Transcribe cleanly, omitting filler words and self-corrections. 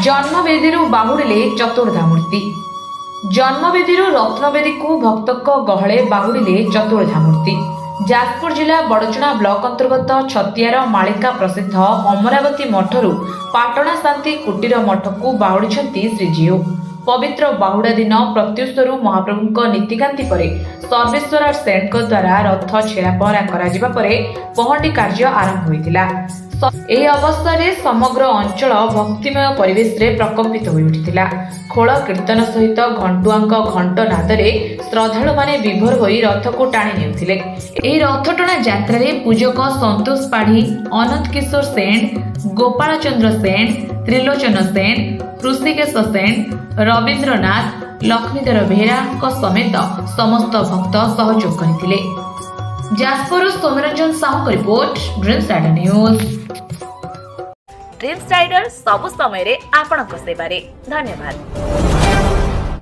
जन्मवेदी बाहुड़िले चतुर्धा मूर्ति। जन्मवेदी रत्नवेदी को भक्त गहले बाहुड़िले चतुर्धा मूर्ति। जाजपुर जिला बड़चुणा ब्लॉक अंतर्गत छतियार मालिका प्रसिद्ध अमरावती मठरू पाटणा शांति कुटीर मठ को बाहुड़ी श्रीजीउ। पवित्र बाहुड़ा दिन प्रत्युषरू महाप्रभु नीतिकांति पर सर्वेश्वर सेठ द्वारा रथ छेड़ा पहरा करा परे पहंडी कार्य आरंभ होइतिला। एही अवसर में समग्र अंचल भक्तिमय परिवेश रे प्रकम्पित हो उठिथिला। खोल कीर्तन सहित घंटुआंक घंट नादरे श्रद्धालु माने विभोर होई रथ को टाणी नेउथिले। एही रथ टणा यात्रा रे पूजक संतोष पाढ़ी, अनंत किशोर सेन, गोपाल चंद्र सेन, त्रिलोचन सेन, ऋषिकेश सेन, रवींद्रनाथ, लक्ष्मीधर बेहेरा समेत समस्त भक्त सहयोग करथिले। Jajpur Soumyaranjan Sahu report, Dreams Rider News. Dreams Rider सब समय रे आपणक सेवारे। धन्यवाद।